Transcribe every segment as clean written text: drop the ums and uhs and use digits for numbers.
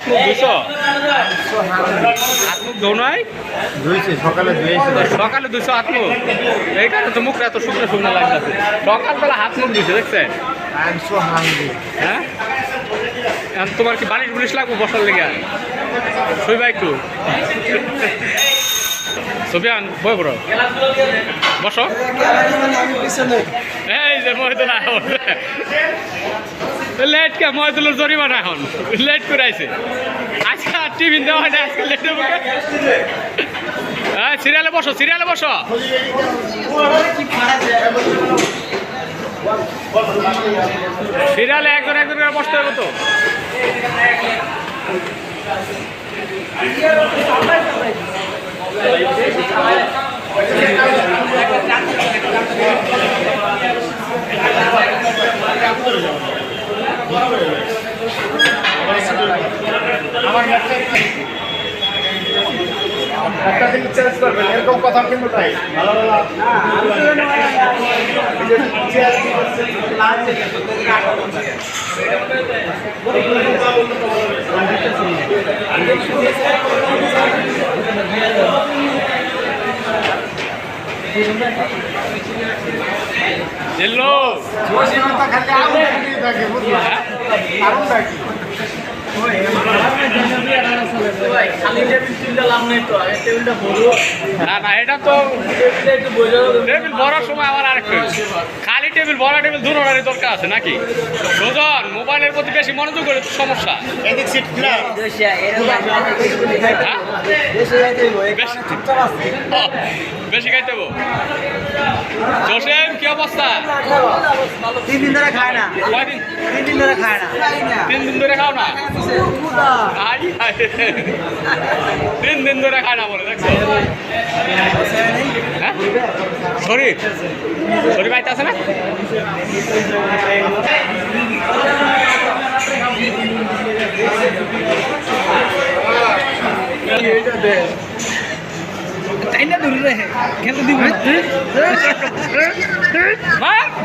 200 হাত মুখ ধো নাই সকালে 200 হাত মুখ এই কারণে তো মুখটা এত শুকনো শুকনো লাগতেছে সকালবেলা হাত মুখ দিছে দেখছেন হ্যাঁ তোমার কি বালিশ বুলিশ লাগবো বসার লেগে শুইবা একটু সুফিয়ান বই বড় বসো এই যে মহিদুল লেট কে মহিদুলের জরিমানা এখন লেট করে আইছে আচ্ছা টিফিন দেওয়া হয় না আজকে লেট হবে হ্যাঁ সিরিয়ালে বসো সিরিয়ালে একজন করে বসতে হবে তো একটা দিন চেঞ্জ করবেন এরকম কথা কিন্তু নাই জিল্লু না এটা তো টেবিল ভরার সময় আমার আরেকটু খালি টেবিল ভরা টেবিল দূরের দরকার আছে নাকি সুজন মোবাইলের প্রতি বেশি মনোযোগ করে সমস্যা বেশি খাইতে হবো জোসেফ কি অবস্থা 3 দিন ধরে খায় না 3 দিন ধরে খায় না 3 দিন ধরে খাও না 3 দিন ধরে খায় না বলে দেখছো হ্যাঁ শরীর বাইতে আছে না তাই না দূরে রে খেলতে দিব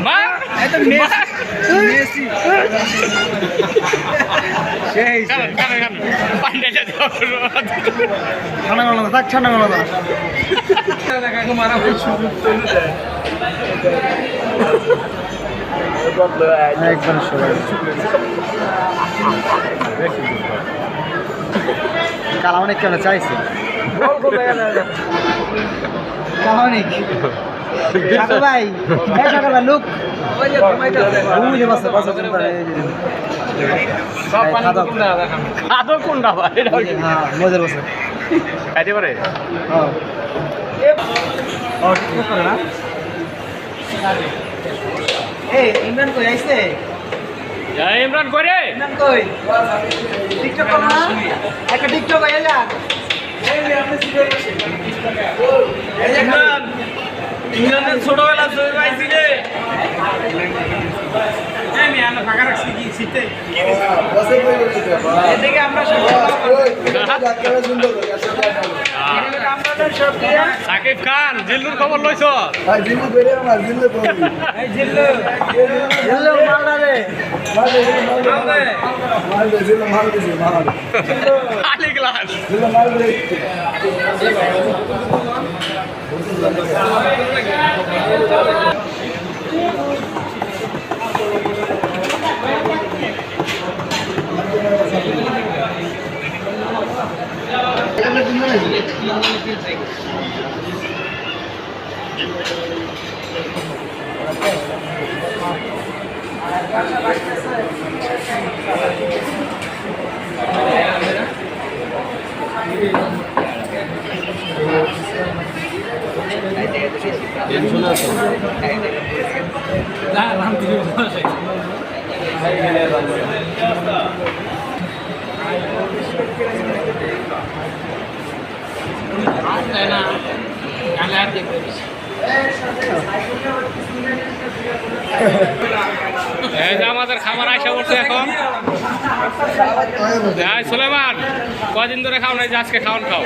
মা এটা মেসি সেই পান্ডাটা ঠান্ডা গলা থাক ঠান্ডা গলা কাকে মারা হচ্ছে একবার সবাই কালা অনেক কেন চাইছে কালা অনেক ভাই ভাই লুক খাদো কোনটা ভাই মজার বসে খাইতে পারে ইমরান কই আইছে ইমরান করে ইমরান কই টিকটক করো না একটা টিকটক আইয়া যা ইমরানের ছোটবেলা জয় পাইছি রে আমি আনা ফাঁকা রাখছি কি শীতে এদিকে আমরা সব সাকিব খান জিল্লুর খবর লইছ জিল্লু মালদা রে খালি গ্লাস টেনশন আছে না রাম দিদি বসে ভাই গেলে না কালে আর দেখবে এই যে আমাদের খাবার আশা করছে এখন সুলেমান কদিন ধরে খাও নাই যে আজকে খাওয়ান খাও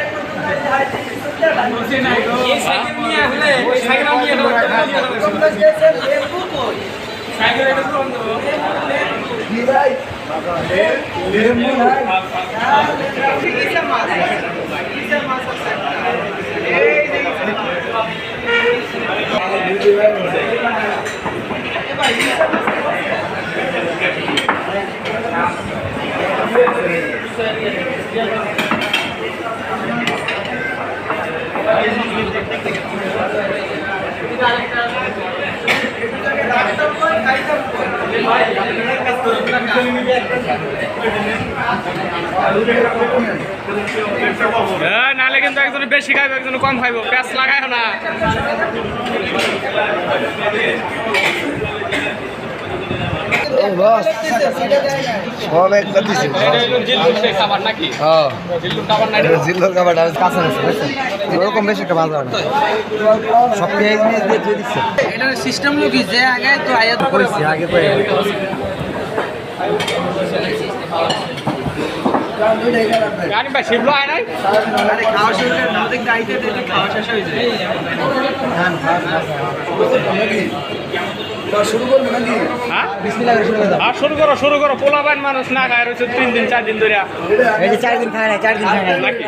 নাহলে কিন্তু একজনে বেশি খাইবো একজনে কম খাইবো প্যাঁচ লাগায় না সব একবার দিছে খাবার নাকি হ্যাঁ জিল্লুর খাবার নাই জিল্লোর খাবারটা কাছে আছে বুঝছেন ওরকম বেশি একটা ভালো হয় না সব পেঁয়াজ মিয়াজ দিয়ে দিয়ে দিচ্ছে এটার সিস্টেম হলো কি যে আগে তো আয়াত কইছি আগে তো গাড়ি ভাই শিবলো আয় নাই খাওয়া শেষ হয়ে নদীর গাইতে দিতে খাওয়া শেষ হয়ে যায় শুরু করবো নাকি হ্যাঁ বিসমিল্লাহ শুরু করে দাও আর শুরু করো পোলাবান মানুষ না খায় রয়েছে 3 দিন 4 দিন ধরে এই যে 4 দিন খায় না 4 দিন খায় না নাকি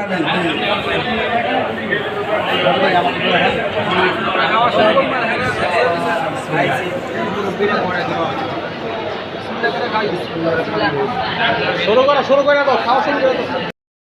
শুরু করো দাও খাওয়া শুরু করে দাও